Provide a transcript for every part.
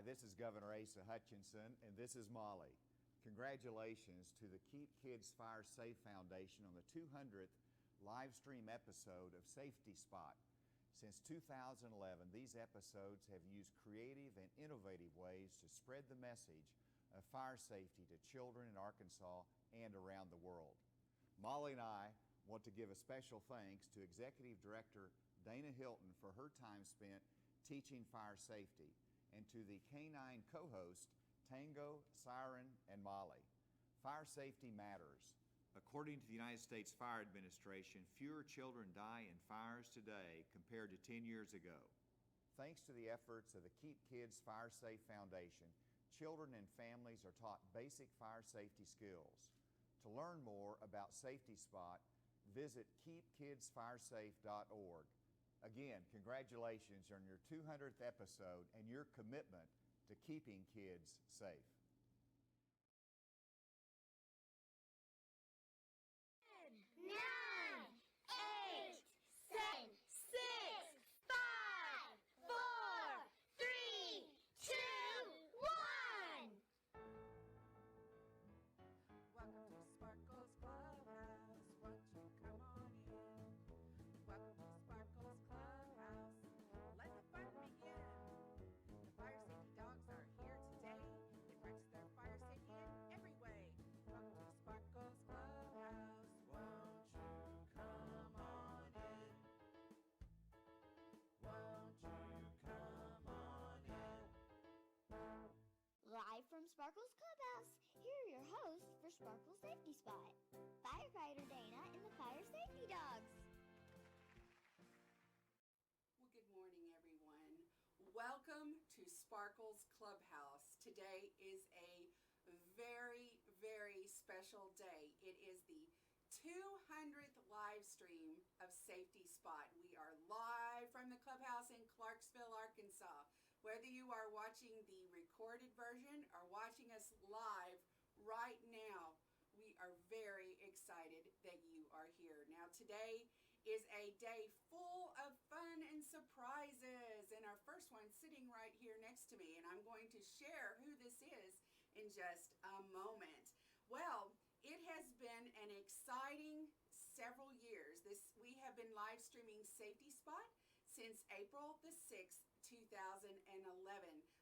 this is Governor Asa Hutchinson, and this is Molly. Congratulations to the Keep Kids Fire Safe Foundation on the 200th live stream episode of Safety Spot. Since 2011, these episodes have used creative and innovative ways to spread the message of fire safety to children in Arkansas and around the world. Molly and I want to give a special thanks to Executive Director Dayna Hilton for her time spent teaching fire safety, and to the K9 co-host Tango, Siren, and Molly. Fire safety matters. According to the United States Fire Administration, fewer children die in fires today compared to 10 years ago. Thanks to the efforts of the Keep Kids Fire Safe Foundation, children and families are taught basic fire safety skills. To learn more about Safety Spot, visit keepkidsfiresafe.org. Again, congratulations on your 200th episode and your commitment to keeping kids safe. 10, 9, 8, 7, 6, 5, 4, 3, 2, 1. Welcome to Sparkles Clubhouse. Won't you come on in? Welcome to Sparkles Clubhouse. Let the fun begin. The fire safety dogs are here today. They practice their fire safety in every way. Welcome to Sparkles Clubhouse. Won't you come on in? Won't you come on in? Live from Sparkles Clubhouse, here are your hosts for Sparkles Safety Spot, Firefighter Dayna and the Fire Safety Dogs. Well, good morning, everyone. Welcome to Sparkles Clubhouse. Today is a very, very special day. It is the 200th live stream of Safety Spot. We are live from the clubhouse in Clarksville, Arkansas. Whether you are watching the recorded version or watching us live right now, we are very excited that you are here. Now, today is a day full of fun and surprises, and our first one sitting right here next to me, and I'm going to share who this is in just a moment. Well, it has been an exciting several years. We have been live streaming Safety Spot since April the 6th, 2011.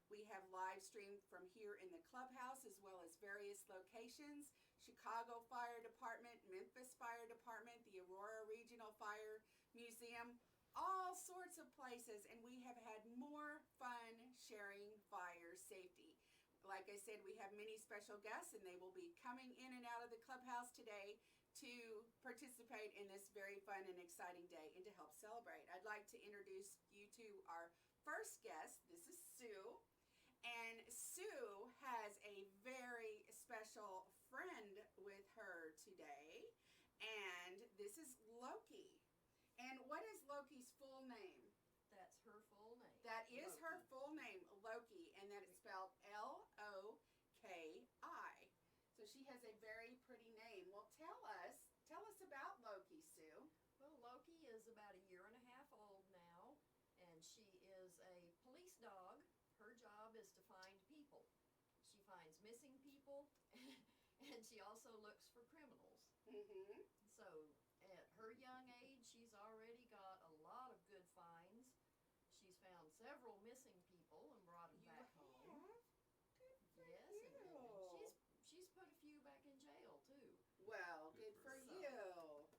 We have live streamed from here in the clubhouse as well as various locations: Chicago Fire Department, Memphis Fire Department, the Aurora Regional Fire Museum, all sorts of places, and we have had more fun sharing fire safety. Like I said, we have many special guests, and they will be coming in and out of the clubhouse today to participate in this very fun and exciting day and to help celebrate. I'd like to introduce you to our first guest. This is Sue, and Sue has a very special friend with her today, and this is Loki. And what is Loki's full name? That's her full name. That is Loki. her full name, Loki, and that is spelled L-O-K-I. So she has a very pretty name. Well, tell us about Loki, Sue. Well, Loki is about a year and a half old now, and she is a police dog. Her job is to find people. She finds missing people, and she also looks for criminals. Mm-hmm. So at her young age, she's already got a lot of good finds. She's found several missing people and brought them back home. Good for Yes, you. and she's put a few back in jail too. Well, good for you.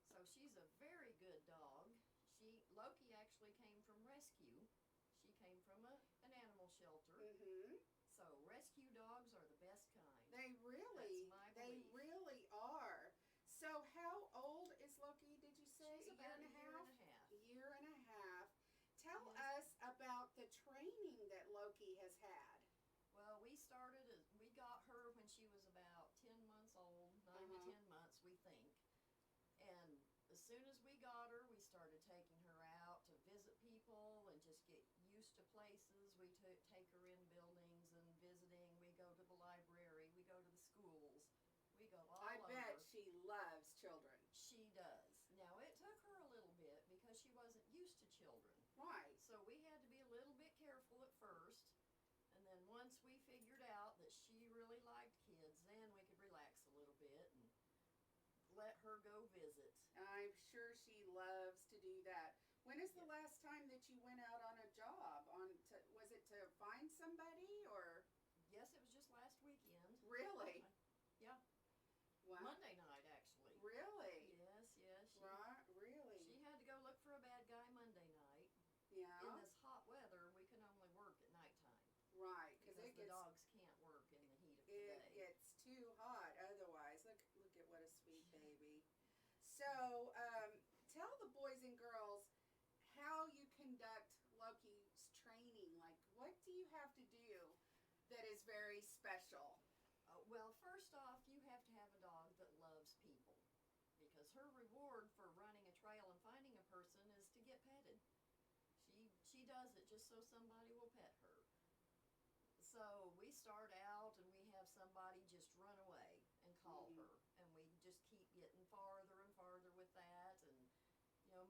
So she's a very good dog. Loki actually came from rescue. She came from an animal shelter. Mm-hmm. So rescue dogs are the best kind. They really are. So how old is Loki, did you say? She's about a year and a half. Year and a half. Tell Yes. us about the training that Loki has had. Well, we got her when she was about 10 months old, 9 to 10 months, we think. And as soon as we got her, we started taking her out to visit people and just get used to places. We take her in buildings and visiting. We go to the library. We go to the schools. We go all over. I bet she loves children. She does. Now, it took her a little bit because she wasn't used to children. Right. So we had to be a little bit careful at first. And then once let her go visit. I'm sure she loves to do that. When is the last time that you went out on a job? Was it to find somebody or? Yes, it was just last weekend. Really? Yeah. Wow. Monday night, actually. Really? Yes. Right. Really? She had to go look for a bad guy Monday night. Yeah. In this hot weather, we can only work at nighttime. Right, because it the gets, dogs can't work in the heat of the it day. gets too hot otherwise. Look at what a sweet baby. So, tell the boys and girls how you conduct Loki's training. Like, what do you have to do that is very special? Well, first off, you have to have a dog that loves people, because her reward for running a trail and finding a person is to get petted. She does it just so somebody will pet her. So we start out and we have somebody just run away and call her, and we just keep getting farther and farther with that, and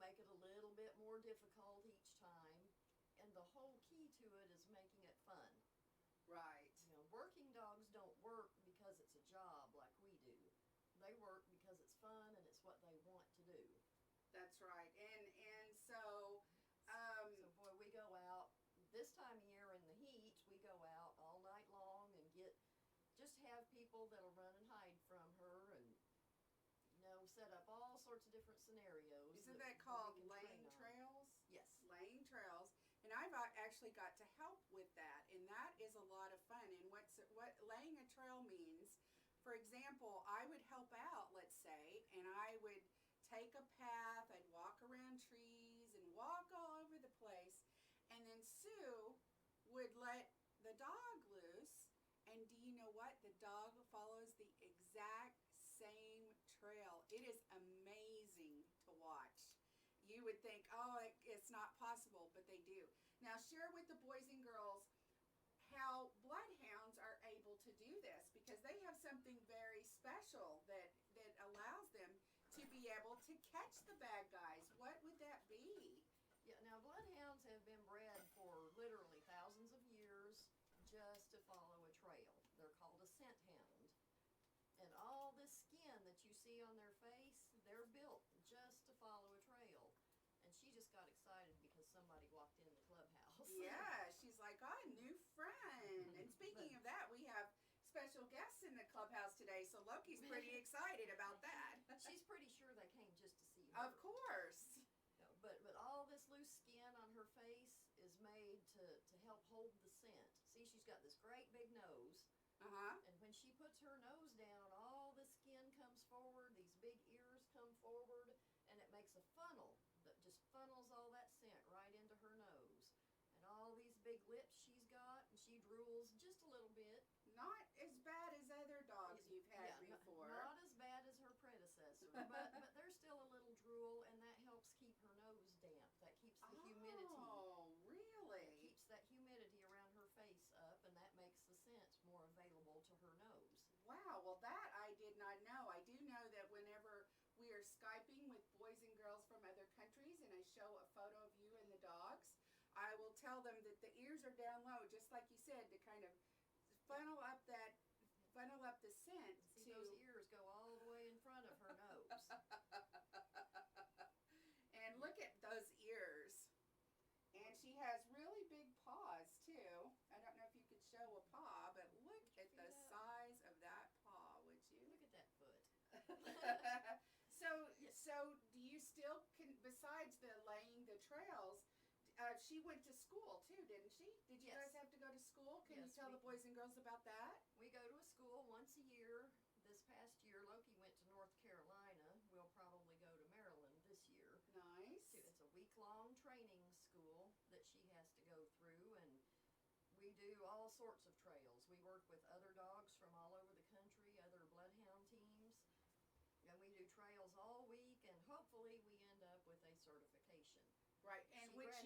make it a little bit more difficult each time. And the whole key to it is making it fun. Right. Working dogs don't work because it's a job like we do. They work because it's fun and it's what they want to do. That's right. And so so boy, we go out this time of year in the heat. We go out all night long and just have people that'll run and hide from her, and set up all sorts of different scenarios. Isn't that called laying trails? Yes. Laying trails. And I've actually got to help with that, and that is a lot of fun. And what laying a trail means, for example, I would help out, let's say, and I would take a path, I'd walk around trees and walk all over the place, and then Sue would let the dog loose, and do you know what? The dog follows the exact same trail. It is amazing to watch. You would think, oh, it's not possible, but they do. Now, share with the boys and girls how bloodhounds are able to do this, because they have something very special that allows them to be able to catch the bad guys. What would that be? Yeah, now bloodhounds have been bred for literally thousands of years just to follow a trail. They're called a scent hound. And all this skin that you see on their face, they're built just to follow a trail. And she just got excited because somebody walked in the clubhouse. Yeah, she's like, oh, a new friend. And speaking of that, we have special guests in the clubhouse today, so Loki's pretty excited about that. She's pretty sure they came just to see her. Of course. But all this loose skin on her face is made to help hold the scent. See, she's got this great big nose. Uh-huh. And when she puts her nose down, all the skin comes forward, these big ears come forward, and it makes a funnel that just funnels all that scent right into her nose. And all these big lips she's got, and she drools just a little bit. Not as bad as other dogs you've had before. Not as bad as her predecessor, but there's still a little drool, and that helps keep her nose damp. That keeps the humidity. Oh, really? It keeps that humidity around her face up, and that makes the scent more available to her nose. Wow, well that I did not know. I do know that whenever we are Skyping with boys and girls from other countries and I show a photo of you and the dogs, I will tell them that the ears are down low, just like you said, to kind of funnel up the scent. See, those ears go all the way in front of her nose. And look at those ears. And she has really big paws too. I don't know if you could show a paw, but look at the size of that paw, would you? Look at that foot. So do you still, besides the laying the trails, she went to school too, didn't she? Did you guys have to go to school? Can you tell the boys and girls about that? We go to a school once a year. This past year, Loki went to North Carolina. We'll probably go to Maryland this year. Nice. It's a week-long training school that she has to go through, and we do all sorts of trails. We work with other dogs from all over the country, other bloodhound teams, and we do trails all week, and hopefully we end up with a certification. Right, and She which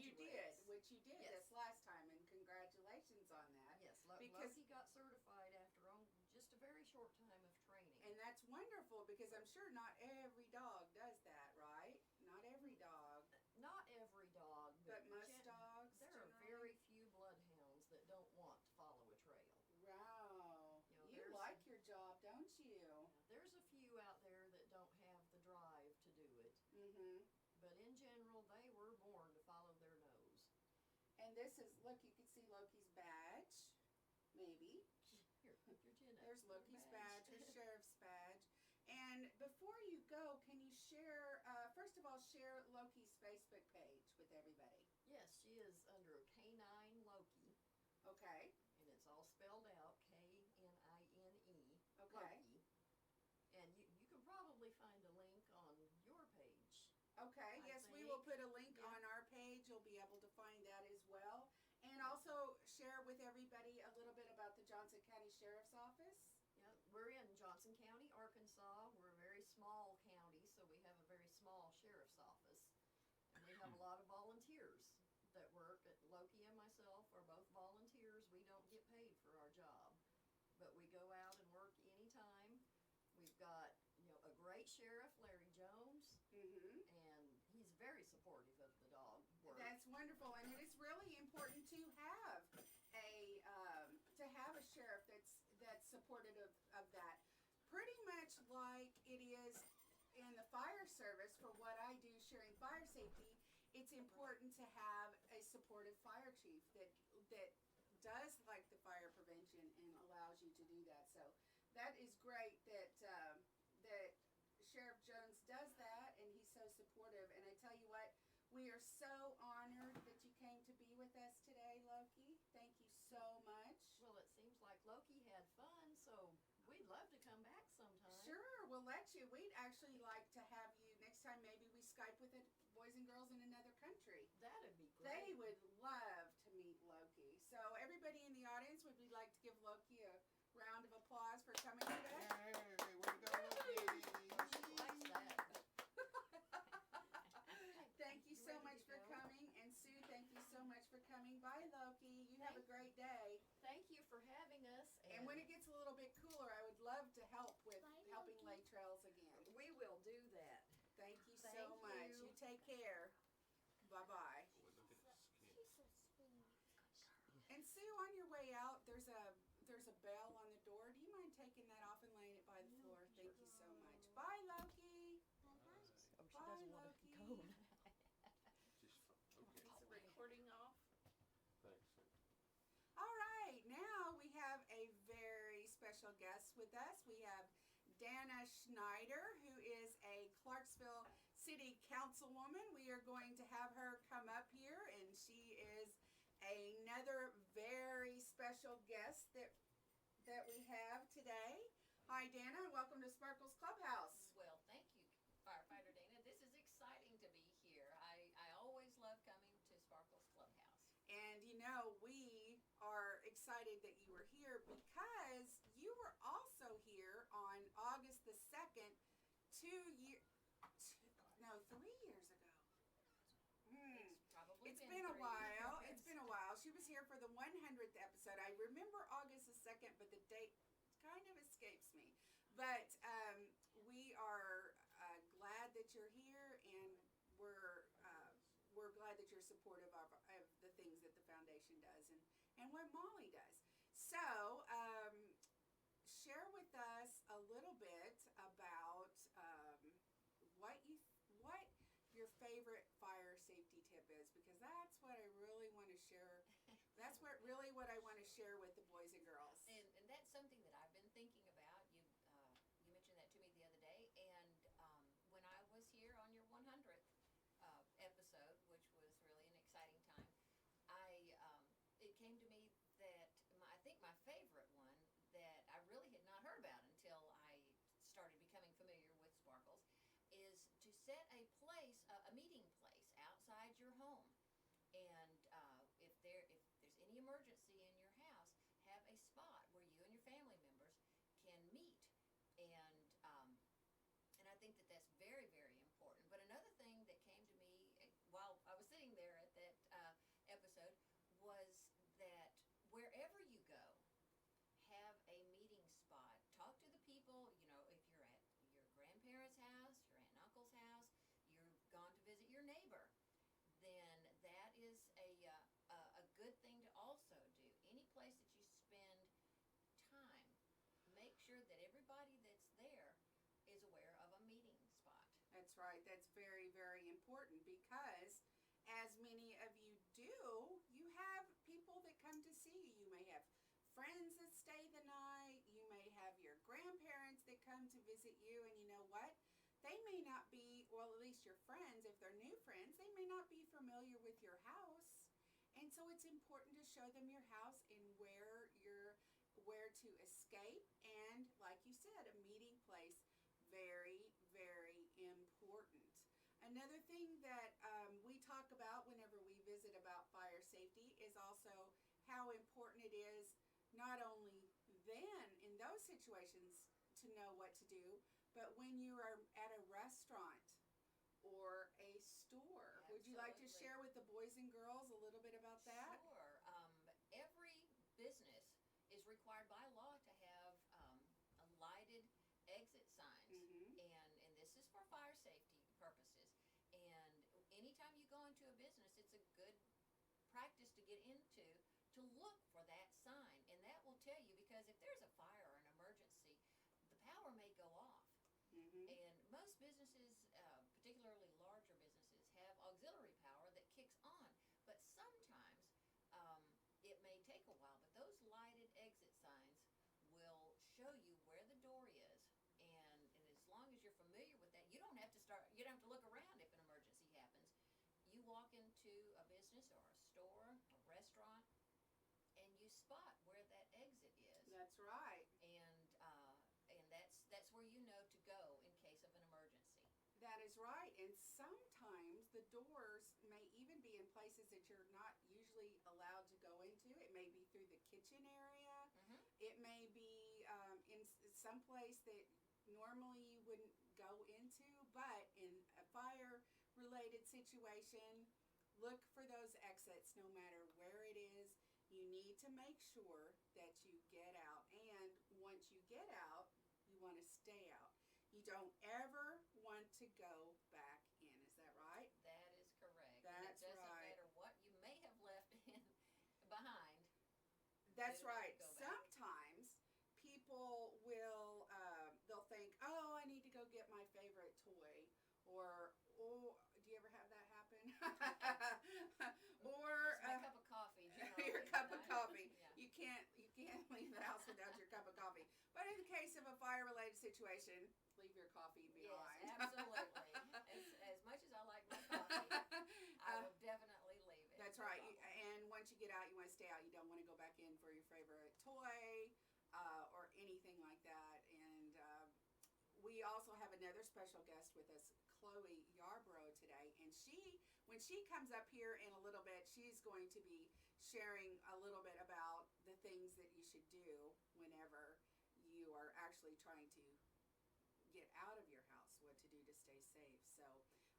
you did Yes. this last time, and congratulations on that. Yes, because Loki got certified after just a very short time of training. And that's wonderful, because I'm sure not every dog does that, right? Not every dog. Not every dog, But most dogs, there are very few bloodhounds that don't want to follow a trail. Wow. You there's like your job, don't you? There's a few out there that don't have And this is, look, you can see Loki's badge, maybe. Here, put your chin up. There's Your Loki's badge, her sheriff's badge. And before you go, can you share, first of all, share Loki's Facebook page with everybody? Yes, she is under Canine Loki, Okay, and it's all spelled out K-N-I-N-E. Okay. Loki. And you can probably find a link on your page. okay, I yes, we will think, put a link yeah. on our page. You'll be able to find that as well. And also share with everybody a little bit about the Johnson County Sheriff's Office. Yeah, we're in Johnson County, Arkansas. We're a very small county, so we have a very small sheriff's office. And we have a lot of volunteers that work. Loki and myself are both volunteers. We don't get paid for our job, but we go out and work anytime. We've got, a great sheriff, Larry Jones, Mm-hmm. and he's very supportive of the dog work. That's wonderful, and it is really important to have a sheriff that's supportive of that. Pretty much like it is in the fire service for what I do, sharing fire safety. It's important to have a supportive fire chief that does like the fire prevention and allows you to do that. So that is great that that Sheriff Jones does that, and he's so supportive. And I tell you what, we are so honored that you came to be with us today, Loki. Thank you so much. Well, it seems like Loki had fun, so we'd love to come back sometime. Sure, we'll let you. We'd actually like to have you next time. Maybe we Skype with the boys and girls in another country. That'd be great. They would love to meet Loki. So everybody in the audience, would we like to give Loki a round of applause for coming today? Hey, way to go, Loki. She likes that. Thank you so Ready much to for go? coming. And Sue, thank you so much for coming. Bye, Loki. You have a great day. Thank you for having us. And when it gets a little bit cooler, I would love to help with Bye, helping Loki. lay trails again. we will do that. Thank you so Thank much. you. You take care. Bye-bye. Boy, look at this kid. She's so sweet. And Sue, on your way out, there's a bell on the door. Do you mind taking that off and laying it by the floor? Thank you so much. Bye, Loki. Bye-bye. Oh, she Bye, doesn't want to Loki. go. Just okay. Is the recording off? Thanks. All right, now we have a very special guest with us. We have Danna Schneider, who is a Clarksville City Councilwoman. We are going to have her come up here, and she is another very special guest that we have today. Hi, Danna. Welcome to Sparkles Clubhouse. Well, thank you, Firefighter Dayna. This is exciting to be here. I always love coming to Sparkles Clubhouse. And we are excited that you were here because you were also here on August the 2nd, 3 years ago. It's probably It's been been a 3 while. years. It's been a while. She was here for the 100th episode. I remember August the 2nd, but the date kind of escapes me. But we are glad that you're here, and we're glad that you're supportive of the things that the foundation does and what Molly does. So, share with us a little bit about what your favorite fire safety tip is, because that's what I really want to share. That's what I want to share with the boys and girls. And that's something that I've been thinking about. You mentioned that to me the other day, and when I was here on your 100th episode, which was really an exciting time, it came to me that I think my favorite one that I really had not heard about until I started becoming familiar with Sparkles is to set a meeting place outside your home. And if there's any emergency in your house, have a spot where you and your family members can meet. And I think that that's very, very important. But another thing that came to me while I was sitting there at that episode was that wherever you go, have a meeting spot. Talk to the people. If you're at your grandparents' house, your aunt and uncle's house, you're gone to visit your neighbor, then that is a good thing to also do. Any place that you spend time, make sure that everybody that's there is aware of a meeting spot. That's right. That's very, very important because, as many of you do, you friends that stay the night. You may have your grandparents that come to visit you, and you know what? They may not be, well, at least your friends, if they're new friends, they may not be familiar with your house. And so it's important to show them your house and where to escape, and like you said, a meeting place. Very, very important. Another thing that we talk about whenever we visit about fire safety is also how important it is not only then in those situations to know what to do, but when you are at a restaurant or a store. Would you like to share with the boys and girls a little bit about that? Sure. Every business is required by law to have a lighted exit signs, and this is for fire safety purposes. And anytime you go into a business, it's a good practice to get into to look for that sign, and that will tell you, because if there's a fire or an emergency, the power may go off. And most businesses, particularly larger businesses, have auxiliary power that kicks on, but sometimes it may take a while, but those lighted exit signs will show you where the door is, and as long as you're familiar with that, you don't have to look around if an emergency happens. You walk into a business or a store, a restaurant, and you spot where that exit is. That's right. And that's where you know to go in case of an emergency. That is right. And sometimes the doors may even be in places that you're not usually allowed to go into. It may be through the kitchen area. It may be in some place that normally you wouldn't go into. But in a fire-related situation, look for those exits no matter where it is. You need to make sure that you get out. And once you get out, you want to stay out. You don't ever want to go back in. Is that right? That is correct. That's and it doesn't right. matter what you may have left behind. That's you don't right. go back. Sometimes people will, they'll think, oh, I need to go get my favorite toy. Or, oh, do you ever have that happen? Or It's my cup of coffee. your cup of coffee. Yeah. You can't leave the house without your cup of coffee. But in the case of a fire-related situation, leave your coffee behind. Yes, absolutely. as much as I like my coffee, I will definitely leave it. That's no right. problem. And once you get out, you want to stay out. You don't want to go back in for your favorite toy or anything like that. And we also have another special guest with us, Chloe Yarborough, today. And when she comes up here in a little bit, she's going to be sharing a little bit about the things that you should do whenever you are actually trying to get out of your house, what to do to stay safe. So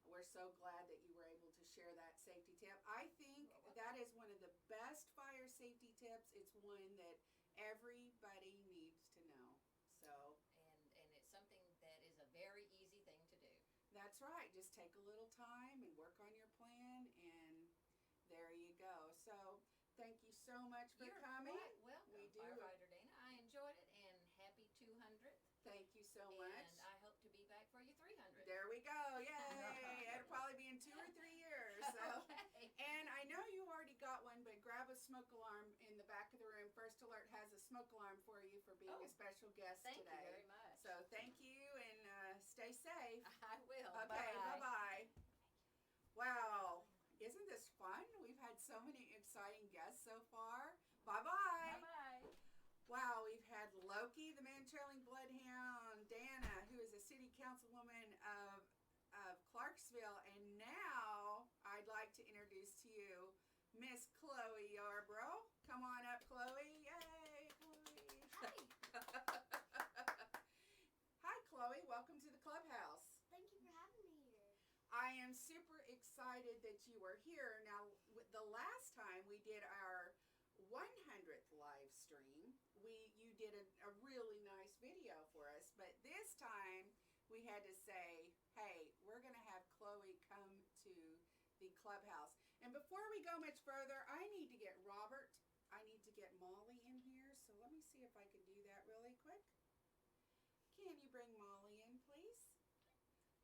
we're so glad that you were able to share that safety tip. I think that is one of the best fire safety tips. It's one that everybody needs to know. So And it's something that is a very easy thing to do. that's right. Just take a little time and work on your plan, and there you go. So thank you so much for You're coming. quite welcome, We do. Firefighter Dayna. I enjoyed it, and happy 200th. Thank you so much. And I hope to be back for your 300th. There we go. Yay. It'll probably be in 2 or 3 years. So. Okay. And I know you already got one, but grab a smoke alarm in the back of the room. First Alert has a smoke alarm for you for being a special guest Thank today. you very much. So thank you, and stay safe. I will. Okay, Bye-bye. bye-bye. Wow. Isn't this fun? We've had so many exciting guests so far. Bye-bye. Bye-bye. Wow, we've had Loki, the man-trailing bloodhound, Dayna, who is a city councilwoman of Clarksville, and now I'd like to introduce to you Miss Chloe Yarborough. Come on up, Chloe. Yay, Chloe. Hi. Hi, Chloe. Welcome to the clubhouse. Thank you for having me here. I am super excited that you are here. Now, the last time we did our 100th live stream, you did a really nice video for us, but this time we had to say, hey, we're going to have Chloe come to the clubhouse. And before we go much further, I need to get Robert, I need to get Molly in here, so let me see if I can do that really quick. Can you bring Molly in, please?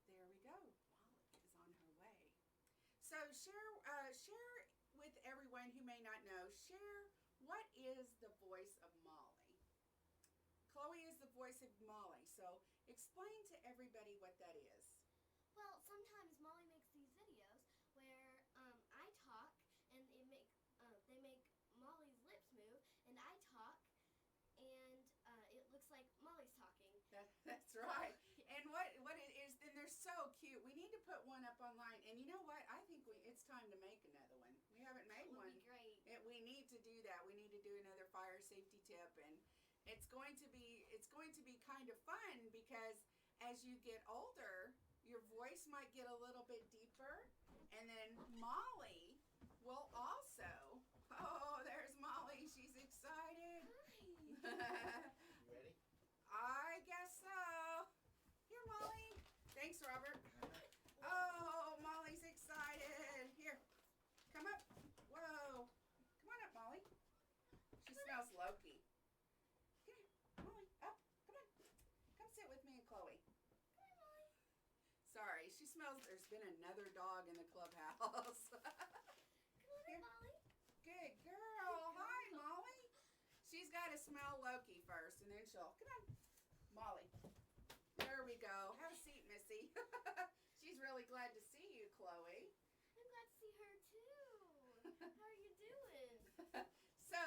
There we go. Molly is on her way. So share with everyone who may not know, share what is the voice of Molly? Chloe is the voice of Molly, so explain to everybody what that is. Well, sometimes Molly makes these videos where I talk and they make Molly's lips move, and I talk, and it looks like Molly's talking. That's right. And what it is, and they're so cute. We need to put one up online. And you know what? I think it's time to make another one. We haven't made That one. would be great. We need to do that. We need to do another fire safety tip, and it's going to be kind of fun because as you get older, your voice might get a little bit deeper, and then Molly will also. Oh, there's Molly. She's excited. You ready? I guess so. Here, Molly. Thanks, Robert. Oh, Molly's excited. Here, come up. Whoa. Come on up, Molly. She smells Loki. Come here, Molly. Up. Come on. Come sit with me and Chloe. Come on, Molly. Sorry, she smells. There's been another dog in the clubhouse. Come on Here. in, Molly. Good girl. Hi, Molly. She's got to smell Loki first, and then she'll. Come on, Molly. There we go. Have a seat, Missy. She's really glad to see you, Chloe. I'm glad to see her too. How are you doing? So,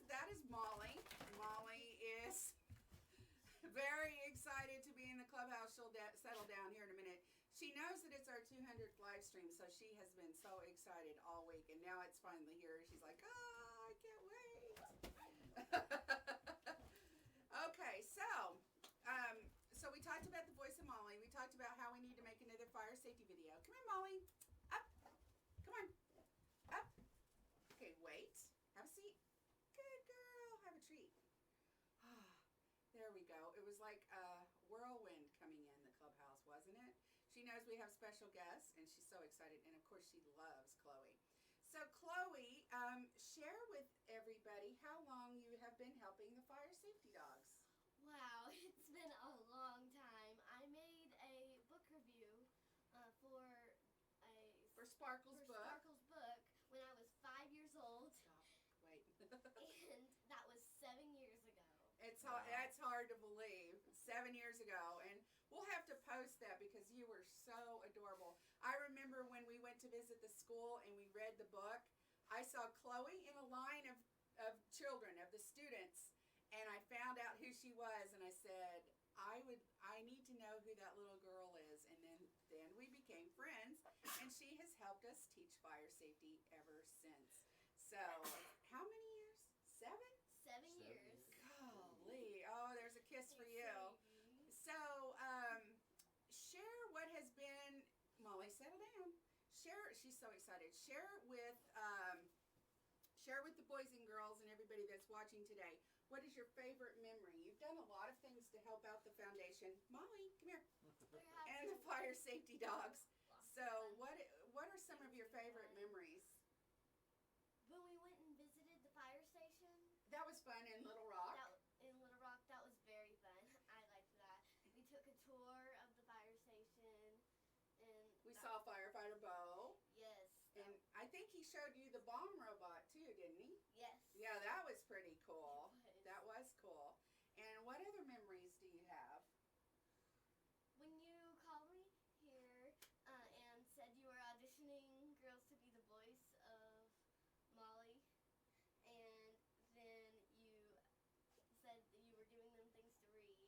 that is Molly. Molly is very excited to be in the clubhouse. She'll settle down here in a minute. She knows that it's our 200th live stream, so she has been so excited all week, and now it's finally here. She's like, I can't wait. Okay, so we talked about the voice of Molly. We talked about how we need to make another fire safety video. Come here, Molly. Up. Come on. Up. Okay, wait. Have a seat. Good girl. Have a treat. There we go. It was like a whirlwind coming in the clubhouse, wasn't it? She knows we have special guests, and she's so excited. And, of course, she loves Chloe. So, Chloe, share with everybody how long you have been helping the fire safety dogs. Wow, it's been a long time. I made a book review For Sparkles' book. Sparkles' book when I was 5 years old, Wait. and that was 7 years ago. That's hard to believe. 7 years ago. And we'll have to post that because you were so adorable. I remember when we went to visit the school and we read the book, I saw Chloe in a line of children, of the students, and I found out who she was, and I said, I need to know who that little girl is. And then we became friends, and she has helped us teach fire safety ever since. So, how many years? 7? 7 years. Golly. Oh, there's a kiss for you. So, share what has been, Molly, settle down. Share, she's so excited. Share with the boys and girls and everybody that's watching today. What is your favorite memory? You've done a lot of things to help out the foundation. Molly, come here. And the fire safety dogs. So, what are some of your favorite memories? When we went and visited the fire station, That was fun in Little Rock. in Little Rock, that was very fun. I liked that. We took a tour of the fire station, and We saw Firefighter Bo. Yes. And I think he showed you the bomb robot too, didn't he? Yes. Yeah, that was pretty cool. It was. That was cool. And what other memories do you have? When you called me here and said you were auditioning girls to be the voice of Molly, and then you said that you were giving them things to read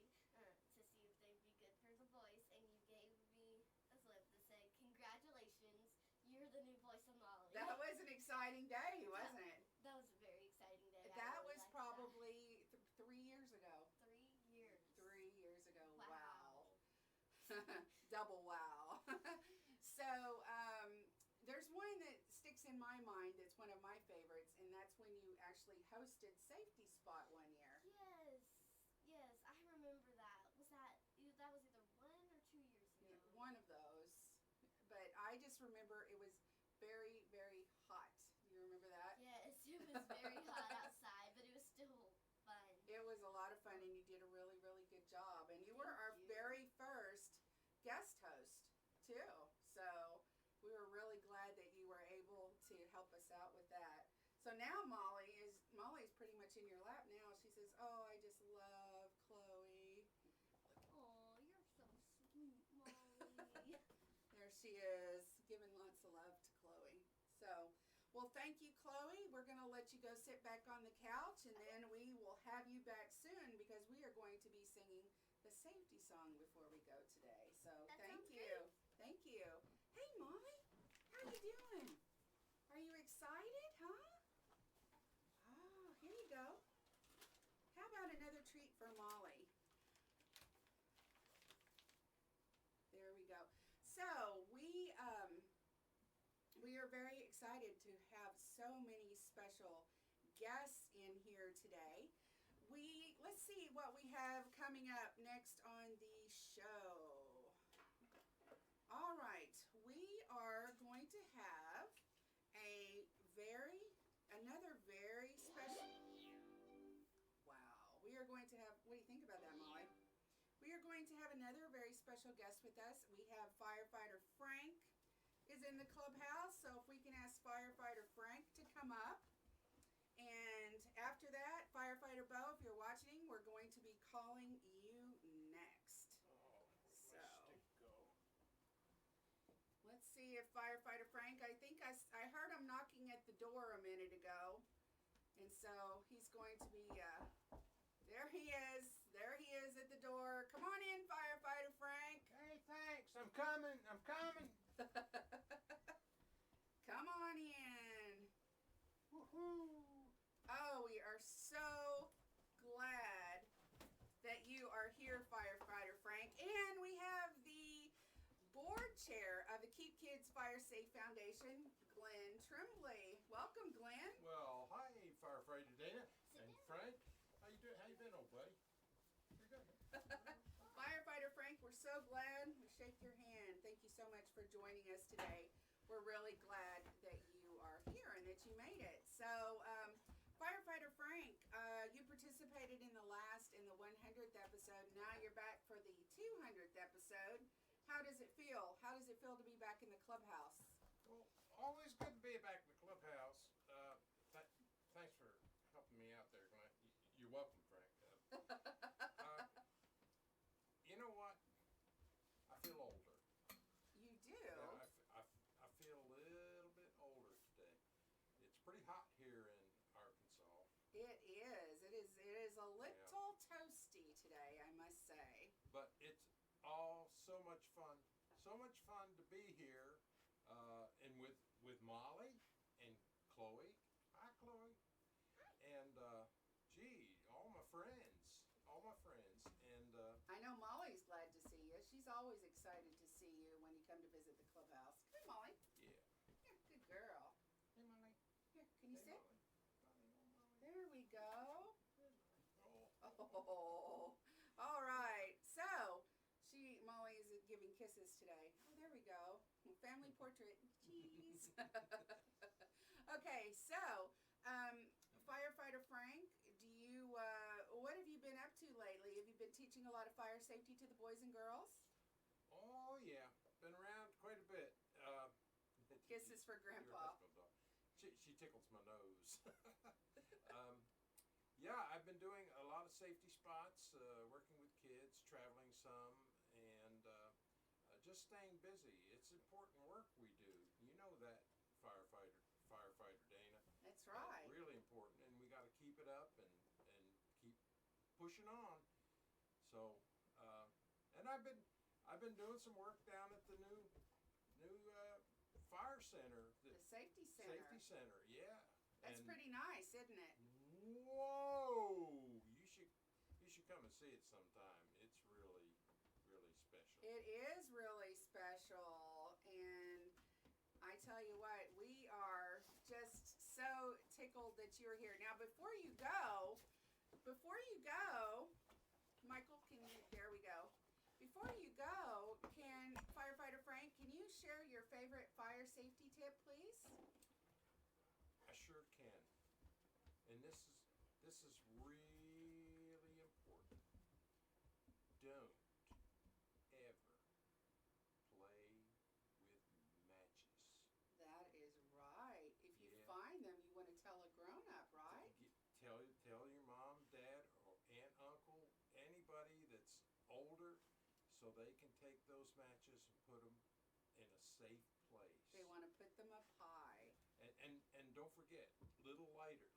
to see if they'd be good for the voice, and you gave me a slip that said, "Congratulations, you're the new voice of Molly." That was an exciting day, wasn't it? That was a very exciting day. I That really was liked probably 3 years ago. that. 3 years. 3 years ago. Wow. Double wow. So, there's one that sticks in my mind that's one of my favorites, and that's when you actually hosted Safety Spot one year. Yes, I remember that. That was either 1 or 2 years ago. Yeah, one of those. But I just remember it was very, very hot. You remember that? Yes, it was very hot outside, but it was still fun. It was a lot of fun, and you did a really, really good job. And you were Thank our you. very first guest host, too. So we were really glad that you were able to help us out with that. So now Molly Oh, I just love Chloe. Oh, you're so sweet, Molly. There she is, giving lots of love to Chloe. So, well, thank you, Chloe. We're going to let you go sit back on the couch, and then we will have you back soon because we are going to be singing the safety song before we go today. So, That thank sounds you. Thank you. Hey, Molly, how you doing? Are you excited, huh? Oh, here you go. How about another treat for Molly? There we go. So we are very excited to have so many special guests in here today. Let's see what we have coming up next on the show. All right, we are going to have another very special. Wow, we are going to have. What do you think about that, Molly? We are going to have another very special guest with us. We have Firefighter Frank is in the clubhouse, so if we can ask Firefighter Frank to come up. And after that, Firefighter Bo, if you're watching, we're going to be calling you next. So let's see if Firefighter Frank, I think I heard him knocking at the door a minute ago. And so he's going to be, there he is. There he is at the door. Come on in, Firefighter Frank. Hey, thanks. I'm coming. Come on in. Woohoo. Oh, we are so glad that you are here, Firefighter Frank. And we have the board chair of the Keep Kids Fire Safe Foundation, Glenn Tremblay. Welcome, Glenn. Well, hi, Firefighter Dayna and Frank. How you doing? How you been, old buddy? You're good. Firefighter Frank, we're so glad. We shake your hand. Thank you so much for joining us today. We're really glad that you are here and that you made it. So, Firefighter Frank, you participated in the 100th episode. Now you're back for the 200th episode. How does it feel? How does it feel to be back in the clubhouse? Well, always good to be back in the clubhouse. Thanks for helping me out there, Glenn. You're welcome, Frank. You know what? I feel older. You do? Yeah, I feel a little bit older today. It's pretty hot here in Arkansas. It is. It is a little toasty today, I must say. But it's all so much fun. So much fun to be here, and with Molly and Chloe. Hi, Chloe. And gee, all my friends. And I know Molly's glad to see you. She's always excited to see you when you come to visit the clubhouse. Come here, Molly. yeah. Here, good girl. Hey, Molly. Here, can you Hey, sit? Molly. There we go. Oh. Oh, all right. So, Molly is giving kisses today. Oh, there we go. Family portrait. Cheese. Okay, so, Firefighter Frank, what have you been up to lately? Have you been teaching a lot of fire safety to the boys and girls? Oh, yeah. Been around quite a bit. Kisses for Your Grandpa. husband, though. She tickles my nose. Yeah, I've been doing a lot of safety spots, working with kids, traveling some, and just staying busy. It's important work we do. You know that, Firefighter Dayna. That's right. Really important, and we got to keep it up and keep pushing on. So, and I've been doing some work down at the new fire center. The safety center. Safety center, yeah. That's And pretty nice, isn't it? whoa! You should come and see it sometime. It's really, really special. It is really special, and I tell you what, we are just so tickled that you're here. Now, before you go, Michael, there we go. Before you go, Firefighter Frank, can you share your favorite fire safety tip, please? I sure can. And this is really important. Don't ever play with matches. That is right. If you Yeah. find them, you want to tell a grown-up, right? Tell your mom, dad, or so they can take those matches and put them in a safe place. They want to put them up high. And don't forget, little lighters,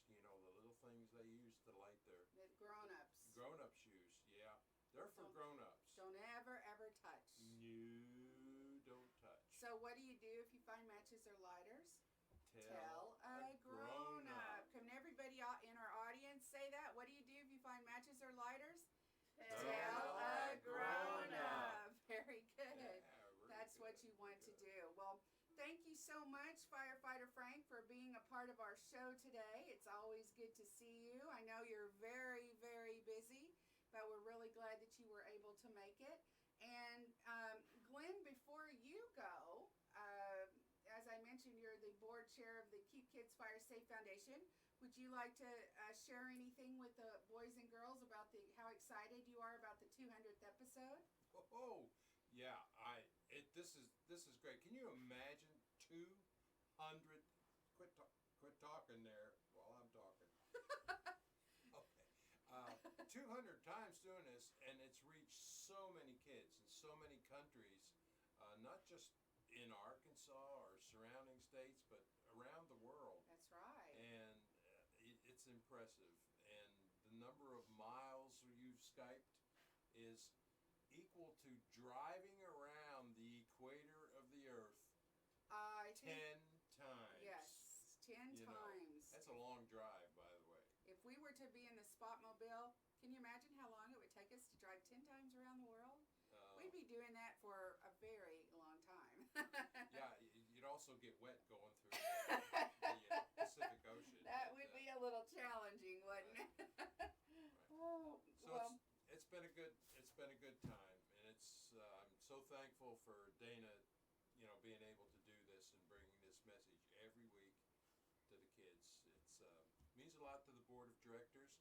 you know, the little things they use to light their The grown-ups. grown-up shoes. Yeah, they're for grown-ups. Don't ever, ever touch. No, don't touch. So what do you do if you find matches or lighters? Tell a grown-up. Can everybody in our audience say that? What do you do if you find matches or lighters? Tell a grown-up. Very good. Yeah, That's what you want to do. Well, thank you so much, Firefighter Frank, for being a part of our show today. It's always good to see you. I know you're very, very busy, but we're really glad that you were able to make it. And Glenn, before you go, as I mentioned, you're the board chair of the Keep Kids Fire Safe Foundation. Would you like to share anything with the boys and girls about how excited you are about the 200th episode? Oh, yeah. This is great. Can you imagine 200? Quit talking there while I'm talking. Okay. 200 times doing this, and it's reached so many kids in so many countries, not just in Arkansas or surrounding states, but around the world. That's right. And it's impressive. And the number of miles you've Skyped is equal to driving around the equator of the Earth I 10 think, times. yes, 10 You know, times. that's a long drive, by the way. If we were to be in the Spotmobile, can you imagine how long it would take us to drive 10 times around the world? We'd be doing that for a very long time. Yeah, you'd also get wet going through the Pacific Ocean. That would be a little challenging, wouldn't it? Oh, So well, it's been a good time, and I'm so thankful for Dayna, you know, being able to do this and bringing this message every week to the kids. It means a lot to the board of directors.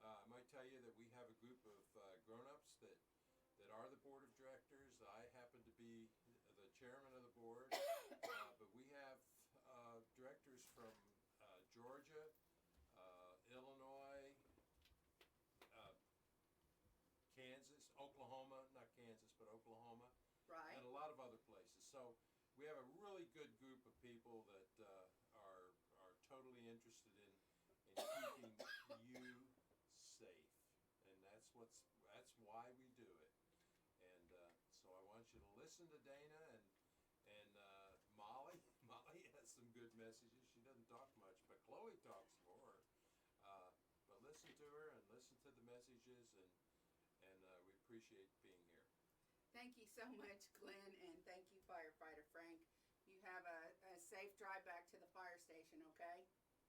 I might tell you that we have a group of grown-ups that are the board of directors. I happen to be the chairman of the board, but we have directors from Georgia, Illinois, Kansas, Oklahoma, not Kansas, but Oklahoma, right. and a lot of other places. So we have a really good group of people that are totally interested in keeping you safe, and that's why we do it. And so I want you to listen to Dayna and Molly. Molly has some good messages. She doesn't talk much, but Chloe talks more. But listen to her and listen to the messages, and we appreciate being here. Thank you so much, Glenn, and thank you, Firefighter Frank. You have a safe drive back to the fire station, okay?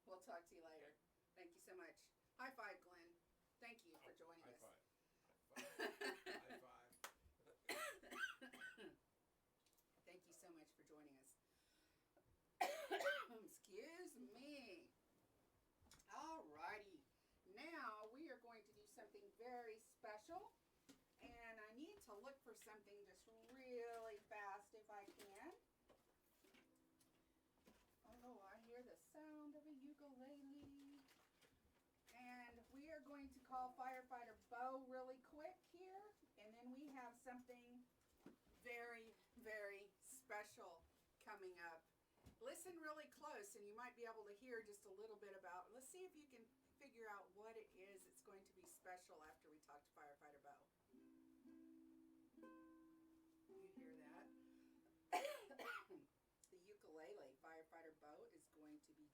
We'll talk to you later. Thank you so much. High five, Glenn. Thank you for joining High us. five. High five. Thank you so much for joining us. Excuse me. Alrighty. Now we are going to do something very special. And I need to look for something just really fast if I can. Oh, I hear the sound of a ukulele. And we are going to call Firefighter Bo really quick here. And then we have something very, very special coming up. Listen really close and you might be able to hear just a little bit about, let's see if you can figure out what it is that's going to be special after we talk to Firefighter Bo. You hear that? The ukulele, Firefighter Bo is going to be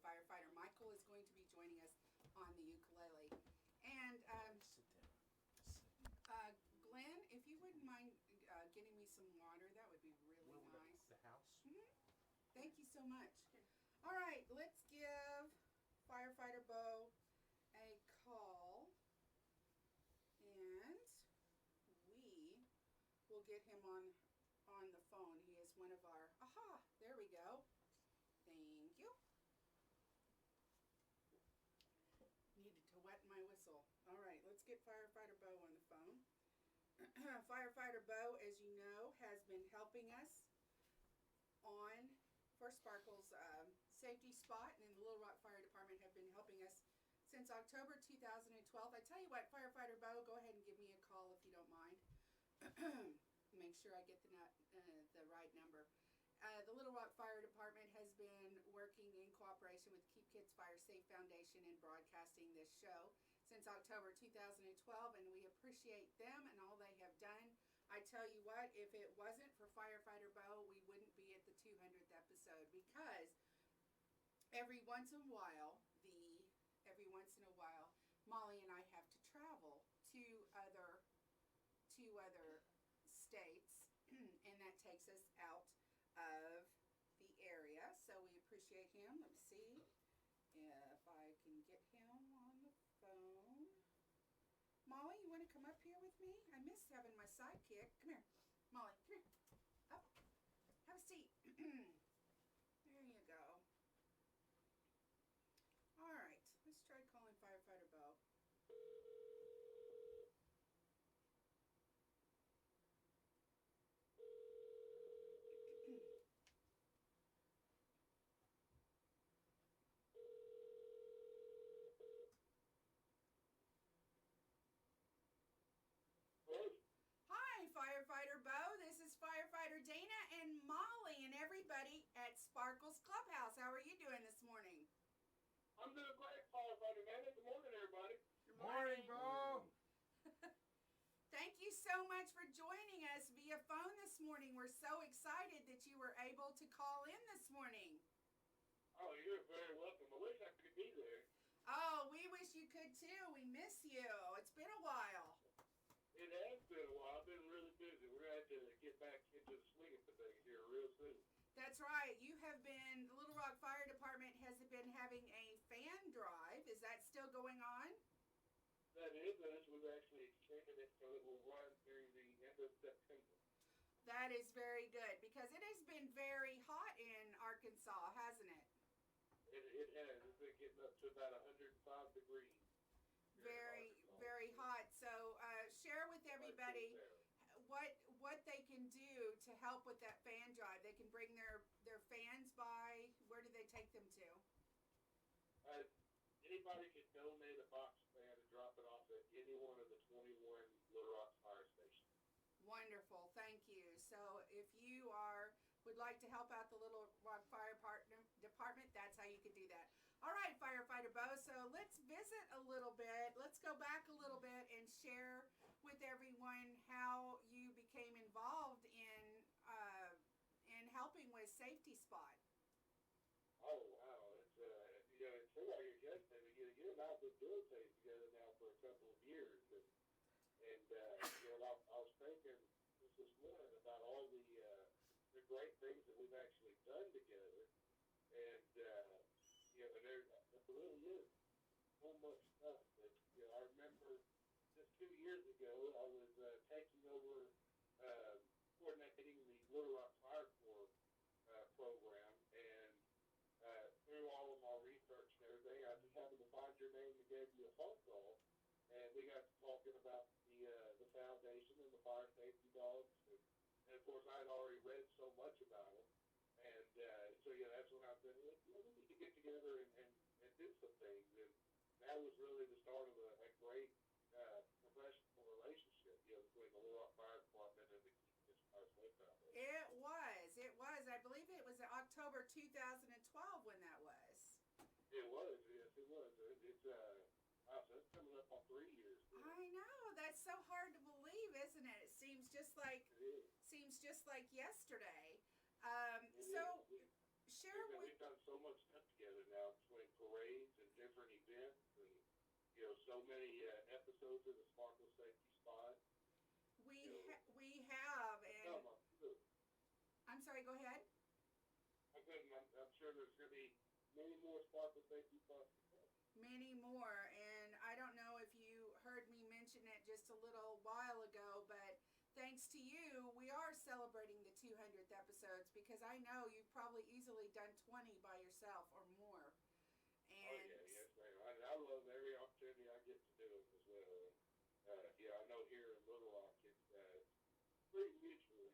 Firefighter Michael is going to be joining us on the ukulele. And Sit down. Glenn, if you wouldn't mind getting me some water, that would be really nice. The house? Thank you so much. All right, let's give Firefighter Bo a call, and we will get him on the phone. He is one of our, there we go. Thank you. Needed to wet my whistle. All right, let's get Firefighter Bo on the phone. Firefighter Bo, as you know, has been helping us for Sparkles Safety Spot, and the Little Rock Fire Department have been helping us since October 2012. I tell you what, Firefighter Bo, go ahead and give me a call if you don't mind. Make sure I get the right number. The Little Rock Fire Department has been working in cooperation with Keep Kids Fire Safe Foundation in broadcasting this show since October 2012, and we appreciate them and all they have done. I tell you what, if it wasn't for Firefighter Bo, we wouldn't be at the 200th episode, because every once in a while, Molly and I have to travel to other states, and that takes us out of the area. So we appreciate him. Let me see if I can get him on the phone. Molly, you want to come up here with me? I miss having my sidekick. Come here. Molly, come here. Up. Have a seat. There you go. All right. Let's try calling Firefighter Bo. Firefighter Bo, this is Firefighter Dayna and Molly and everybody at Sparkles Clubhouse. How are you doing this morning? I'm doing great, Firefighter Danna. Good morning, everybody. Good morning, Bo. Thank you so much for joining us via phone this morning. We're so excited that you were able to call in this morning. Oh, you're very welcome. I wish I could be there. Oh, we wish you could too. We miss you. It's been a while. It has been a while. I've been really busy. We're going to have to get back into the swing of things here real soon. That's right. You have been, the Little Rock Fire Department has been having a fan drive. Is that still going on? That is, we've actually extended it so it will run through the end of September. That is very good, because it has been very hot in Arkansas, hasn't it? It has. It's been getting up to about 105 degrees. Very, very hot. So share with everybody what they can do to help with that fan drive. They can bring their fans by. Where do they take them to? Anybody can donate a box fan and drop it off at any one of the 21 Little Rock fire stations. Wonderful. Thank you. So if you would like to help out the Little Rock Fire Department, that's how you can do that. All right, Firefighter Bo, so let's visit a little bit. Let's go back a little bit and share with everyone how you became involved in helping with Safety Spot. Oh, wow. It's, it seems like it's yesterday. You and I have been military together now for a couple of years. And I was thinking this morning about all the great things that we've actually done together. And, there really is so much stuff that, I remember just 2 years ago, I was taking over coordinating the Little Rock Fire Corps program, and through all of my research and everything, I just happened to find your name and gave you a phone call, and we got to talking about the foundation and the fire safety dogs, and of course I had already read so much about them, and so that's when I said, we need to get together and do some things, and that was really the start of a great professional relationship, between the Little Rock Fire Department and the Keep Kids Fire Safe Foundation. It was. I believe it was October 2012 when that was. It was, yes, it was. It's coming up on 3 years. I know. That's so hard to believe, isn't it? It seems just like yesterday. Share with. We've done so much stuff together now between parades and different events, and so many episodes of the Sparkles Safety Spot. We have, and I'm sorry. Go ahead. I'm sure there's going to be many more Sparkles Safety Spots to come. Many more, and I don't know if you heard me mention it just a little while ago, but thanks to you, we are celebrating the 200th episodes, because I know you've probably easily done 20 by yourself or more. And yes, ma'am. I love every opportunity I get to do it as well. I know here in Little Rock, it's pretty mutual.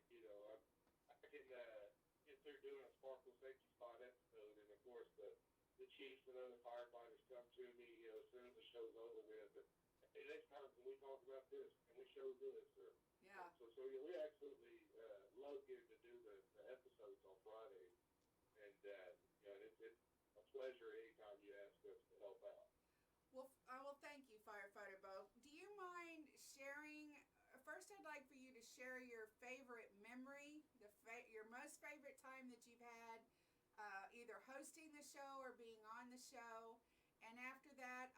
I can get through doing a Sparkle Safety Spot episode, and of course the the chiefs and other firefighters come to me, as soon as the show's over with. But, hey, next time can we talk about this? Can we show this? Or, Yeah. So yeah, we absolutely love getting to do the episodes on Friday, and it's a pleasure anytime you ask us to help out. Well, thank you, Firefighter Bo. Do you mind sharing? First, I'd like for you to share your favorite memory, your most favorite time that you've had, either hosting the show or being on the show. And after that,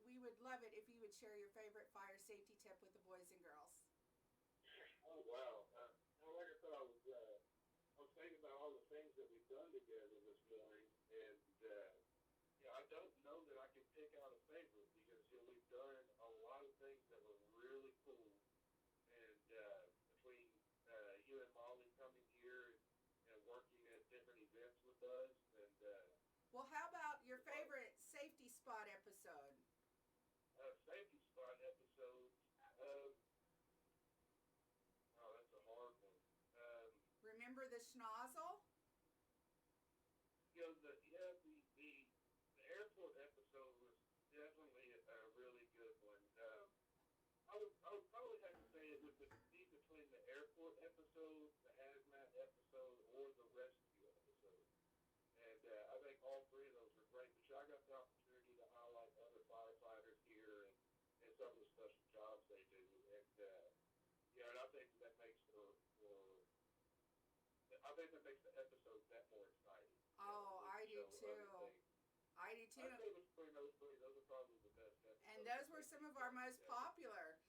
we would love it if you would share your favorite fire safety tip with the boys and girls. Oh wow! Like I said, I was thinking about all the things that we've done together this morning, and I don't know that I can pick out a favorite because we've done a lot of things that were really cool, and between you and Molly coming here and working at different events with us, and well, how about your favorite safety spot episode? Safety spot episodes. Oh, that's a hard one. Remember the schnozzle? The airport episode was definitely a really good one. I would probably have to say it would be between the airport episode, the hazmat episode, or the rescue episode. And I think all three of those were great. But I got the opportunity to highlight other firefighters here and some of the special jobs they do. And I think that makes the episode that more exciting. Oh, I do too. I do too. I'd say between those three, those are probably the best episodes. And those were some of our most popular.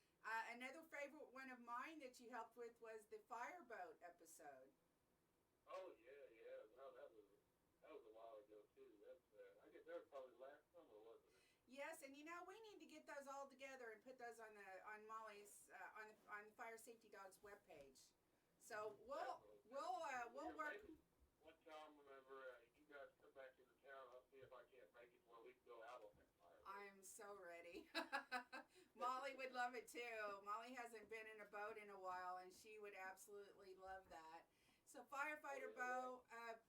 Another favorite one of mine that you helped with was the fireboat episode. Oh yeah. No, that was a while ago too. I guess that was probably last summer, wasn't it? Yes, and we need to get those all together and put those on Molly's on the Fire Safety Dogs webpage. So we'll work. Maybe one time whenever you guys come back into town, I'll see if I can't make it where we can go out on that fire. I'm so ready. Molly would love it too. Molly hasn't been in a boat in a while, and she would absolutely love that. So Firefighter Bo,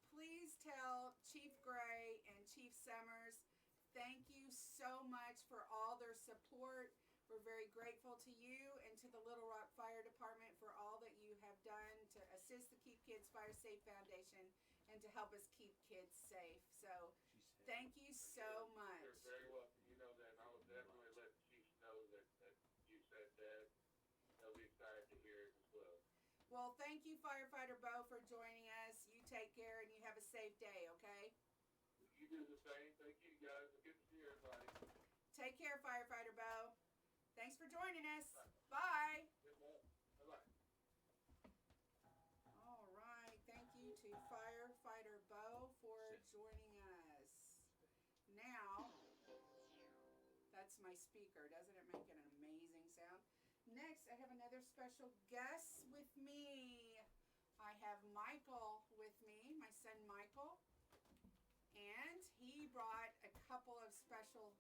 please tell Chief Gray and Chief Summers, thank you so much for all their support. We're very grateful to you and to the Little Rock Fire Department for all that you have done to assist the Keep Kids Fire Safe Foundation and to help us keep kids safe. So thank you so much. You're very welcome. You know that, and I will definitely let the chiefs know that you said that. They'll be excited to hear it as well. Well, thank you, Firefighter Bo, for joining us. You take care and you have a safe day, okay? You do the same. Thank you, guys. Good to see everybody. Take care, Firefighter Bo. Thanks for joining us. Bye. Good luck. Bye-bye. All right. Thank you to Firefighter Bo for joining us. Now, that's my speaker. Doesn't it make an amazing sound? Next, I have another special guest with me. I have Michael with me, my son Michael. And he brought a couple of special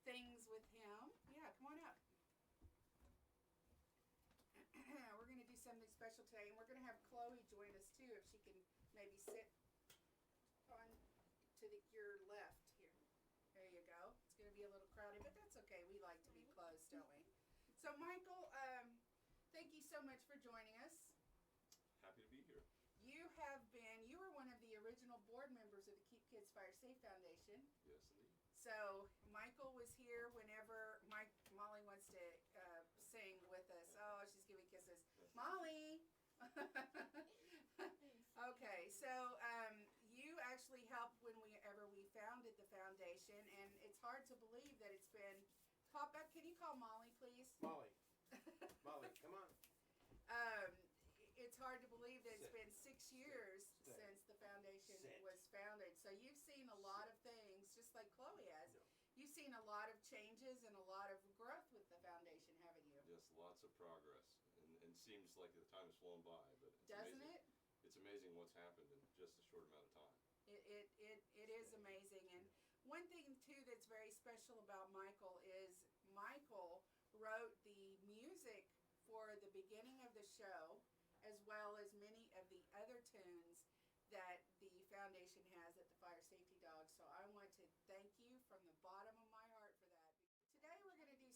things with him. Yeah, come on up. We're going to do something special today, and we're going to have Chloe join us too, if she can maybe sit on to your left here. There you go. It's going to be a little crowded, but that's okay. We like to be close, don't we? So, Michael, thank you so much for joining us. Happy to be here. You were one of the original board members of the Keep Kids Fire Safe Foundation. Yes, indeed. So Michael was here whenever Molly wants to sing with us. Oh, she's giving kisses. Molly! Okay, so you actually helped whenever we founded the foundation, and it's hard to believe that it's been, pop up, can you call Molly, please? Molly, come on. It's hard to believe that it's been 6 years Sit. since the foundation Sit. was founded. So you've seen a lot of things, just like Chloe has. Yeah. You've seen a lot of changes and a lot of growth with the foundation, haven't you? Yes, lots of progress, and seems like the time has flown by, but it's Doesn't amazing. it? It's amazing what's happened in just a short amount of time. It is amazing. And one thing too that's very special about Michael is Michael wrote the music for the beginning of the show, as well as many of the other tunes that the foundation has at the Fire Safety Dogs. So I want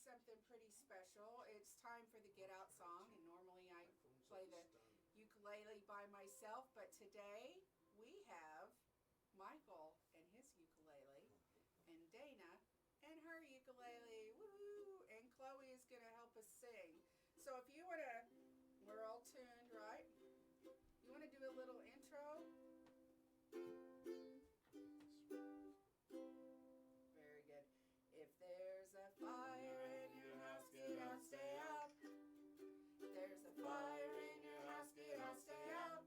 something pretty special. It's time for the Get Out song, and normally I play the ukulele by myself, but today we have Michael and his ukulele, and Dayna and her ukulele, woohoo, and Chloe is going to help us sing. So if you want to, we're all tuned, right? You want to do a little intro? Very good. If there's a fire in your house, get out, stay out. There's a fire in your house, get out, stay out.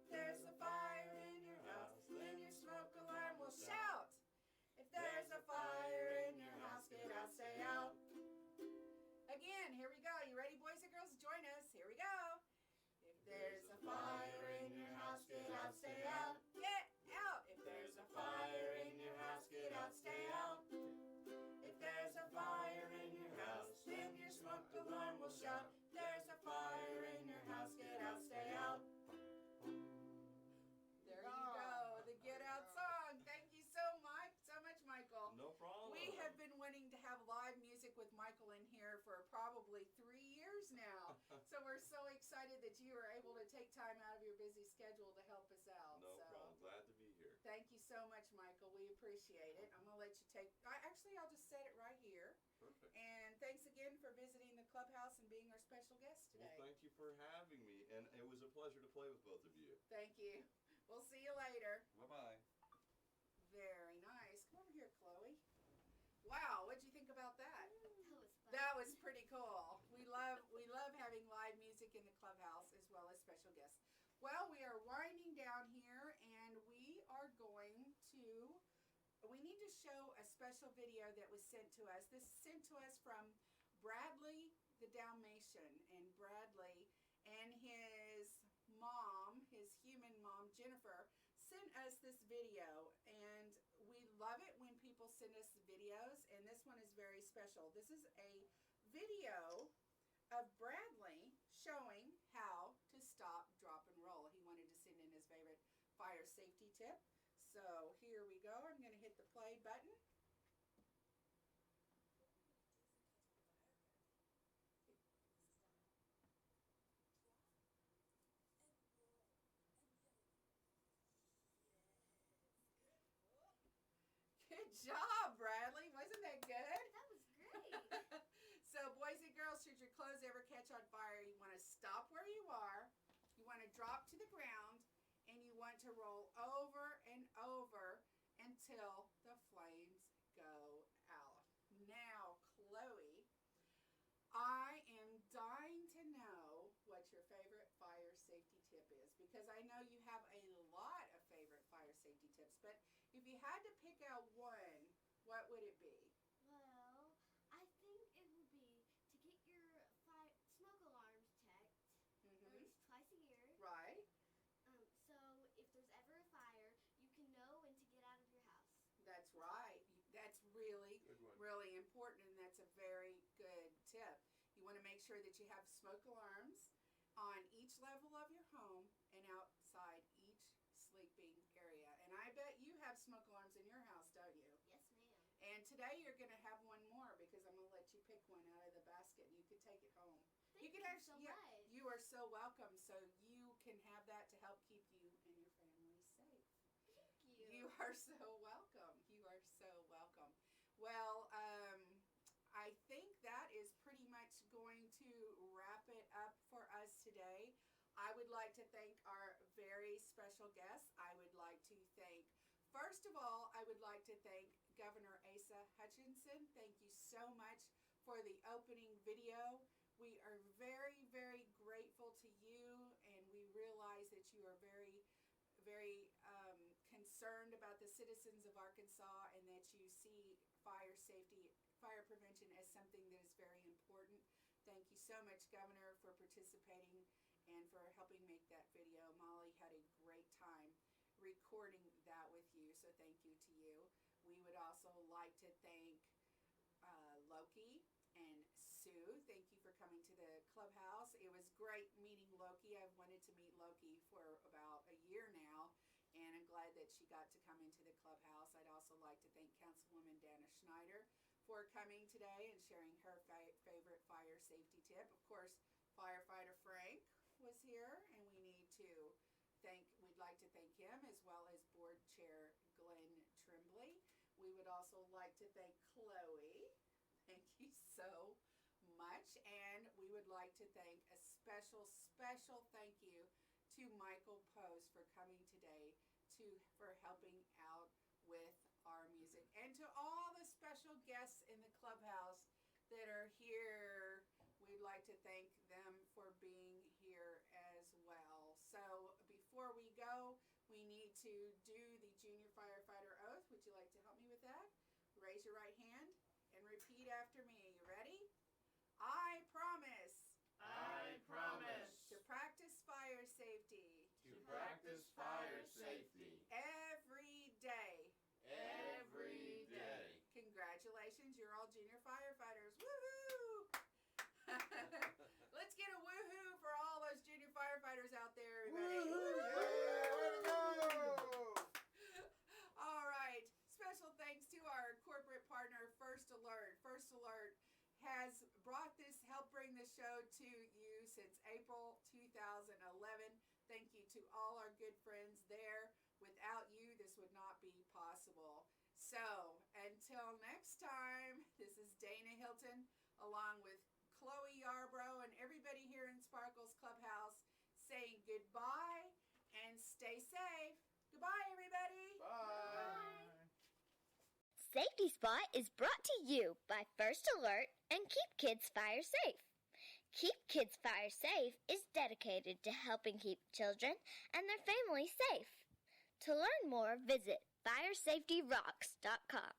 There's a fire in your house, then your smoke alarm will shout. If there's a fire in your house, get out, stay out. Again, here we go. You ready, boys and girls? Join us. Here we go. If there's a fire in your house, get out, stay out. Get out. If there's a fire in your house, get out, stay out. If there's a fire in your house, then your smoke alarm will shout. There's a fire in your house, get out, stay out. There you go, the Get Out song. Thank you so much, Michael. No problem. We have been wanting to have live music with Michael in here for probably 3 years now. So we're so excited that you were able to take time out of your busy schedule to help us out. No problem. Glad to be here. Thank you so much, Michael. We appreciate it. I'm going to let you take, I'll just set it right here. Perfect. And thanks again for visiting the clubhouse and being our special guest Well, today. thank you for having me, and it was a pleasure to play with both of you. Thank you. We'll see you later. Bye-bye. Very nice. Come over here, Chloe. Wow, what'd you think about that? That was fun. That was pretty cool. We love having live music in the clubhouse as well as special guests. Well, we are winding down here, and we need to show a special video that was sent to us. This is sent to us from Bradley the Dalmatian, and Bradley and his mom, his human mom, Jennifer, sent us this video, and we love it when people send us videos, and this one is very special. This is a video of Bradley showing how to stop, drop, and roll. He wanted to send in his favorite fire safety tip. So here we go. I'm going to hit the play button. Good job, Bradley. Wasn't that good? That was great. So, boys and girls, should your clothes ever catch on fire, you want to stop where you are, you want to drop to the ground, and you want to roll over and over until the flames go out. Now, Chloe, I am dying to know what your favorite fire safety tip is, because I know you have a lot of favorite fire safety tips, but if you had to pick out one, what would it be? Well, I think it would be to get your smoke alarms checked at least twice a year. Right. So if there's ever a fire, you can know when to get out of your house. That's right. That's really, Good one. really important, and that's a very good tip. You want to make sure that you have smoke alarms on each level of your home and outside each sleeping area. And I bet you have smoke alarms in your house, don't you? Yes, ma'am. And today you're going to have one more, because I'm going to let you pick one out of the basket and you can take it home. Thank can you actually, so much. you are so welcome. So you can have that to help keep you and your family safe. Thank you. You are so welcome. You are so welcome. Well, I think that is pretty much going to wrap it up for us today. I would like to thank our very special guests. I would like to thank, first of all, I would like to thank Governor Asa Hutchinson. Thank you so much for the opening video. We are very, very grateful to you, and we realize that you are very, very concerned about the citizens of Arkansas, and that you see fire safety, fire prevention as something that is very important. Thank you so much, Governor, for participating and for helping make that video. Molly had a great time recording that with you, so thank you to you. We would also like to thank Loki and Sue. Thank you for coming to the clubhouse. It was great meeting Loki. I've wanted to meet Loki for about a year now, and I'm glad that she got to come into the clubhouse. I'd also like to thank Councilwoman Danna Schneider for coming today and sharing her favorite fire safety tip. Of course, Firefighter Frank was here, and we'd like to thank him, as well as Board Chair Glenn Tremblay. We would also like to thank Chloe. Thank you so much. And we would like to thank a special thank you to Michael Post for coming today for helping out with our music. And to all the special guests in the clubhouse that are here, we'd like to thank them for being here as well. So before we go, we need to do the junior firefighter oath. Would you like to help me with that? Raise your right hand and repeat after me. You ready? I promise. I promise To practice fire safety. to practice fire safety Every day. every day. Congratulations, you're all junior firefighters. Woohoo! Let's get a woohoo for all those junior firefighters out there, everybody. All right. Special thanks to our corporate partner, First Alert. First Alert has helped bring this show to you since April 2011. Thank you to all our good friends there. Without you, this would not be possible. So, until next time, this is Dayna Hilton, along with Chloe Yarborough and everybody here in Sparkles Clubhouse, saying goodbye and stay safe. Goodbye, everybody. Bye. Safety Spot is brought to you by First Alert and Keep Kids Fire Safe. Keep Kids Fire Safe is dedicated to helping keep children and their families safe. To learn more, visit firesafetyrocks.com.